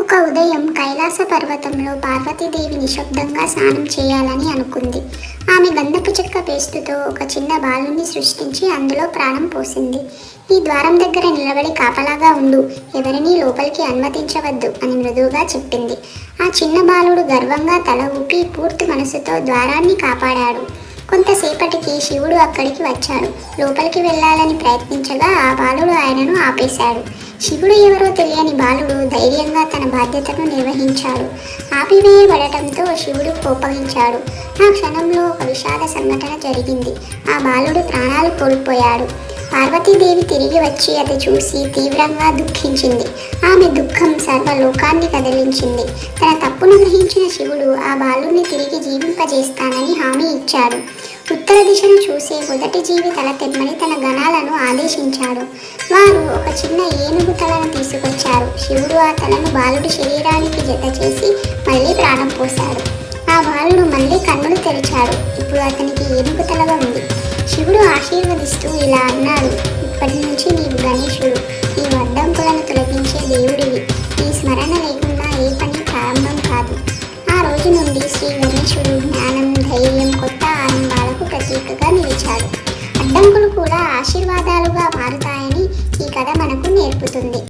ఒక ఉదయం కైలాస పర్వతంలో పార్వతీదేవి నిశ్శబ్దంగా స్నానం చేయాలని అనుకుంది. ఆమె గంధపు చెక్క పేస్టుతో ఒక చిన్న బాలుని సృష్టించి అందులో ప్రాణం పోసింది. ఈ ద్వారం దగ్గర నిలబడి కాపలాగా ఉండు, ఎవరినీ లోపలికి అనుమతించవద్దు అని మృదువుగా చెప్పింది. ఆ చిన్న బాలుడు గర్వంగా తల ఊపి పూర్తి మనసుతో ద్వారాన్ని కాపాడాడు. కొంతసేపటికి శివుడు అక్కడికి వచ్చాడు. లోపలికి వెళ్ళాలని ప్రయత్నించగా ఆ బాలుడు ఆయనను ఆపేశాడు. శివుడు ఎవరో తెలియని బాలుడు ధైర్యంగా తన బాధ్యతను నిర్వహించాడు. ఆపివేయబడటంతో శివుడు కోపగించాడు. ఆ క్షణంలో ఒక విషాద సంఘటన జరిగింది. ఆ బాలుడు ప్రాణాలు కోల్పోయాడు. పార్వతీదేవి తిరిగి వచ్చి అది చూసి తీవ్రంగా దుఃఖించింది. ఆమె దుఃఖం సర్వలోకాన్ని కదిలించింది. తన తప్పును గ్రహించిన శివుడు ఆ బాలుని తిరిగి జీవింపజేస్తానని హామీ ఇచ్చాడు. ఉత్తర దిశను చూసే మొదటి జీవి తల తెమ్మని తన గణాలను ఆదేశించాడు. వారు ఒక చిన్న ఏనుగు తలను తీసుకొచ్చారు. శివుడు ఆ తలను బాలుడి శరీరానికి జత చేసి మళ్ళీ ప్రాణం పోశాడు. ఆ బాలుడు మళ్ళీ కన్నులు తెరిచాడు. ఇప్పుడు అతనికి ఏనుగు తలగా ఉంది. శివుడు ఆశీర్వదిస్తూ ఇలా అన్నాడు, ఇప్పటి నుంచి నీవు గణేశుడు, ఈ అడ్డంకులను తొలగించే దేవుడివి. నీ స్మరణ లేకుండా ఏ పని ప్రారంభం కాదు. ఆ రోజు నుండి శ్రీ గణేశుడు జ్ఞానం, ధైర్యం, కొత్త ఆరంభాలకు ప్రతీకగా నిలిచాడు. అడ్డంకులు కూడా ఆశీర్వాదాలుగా మారుతాయని ఈ కథ మనకు నేర్పుతుంది.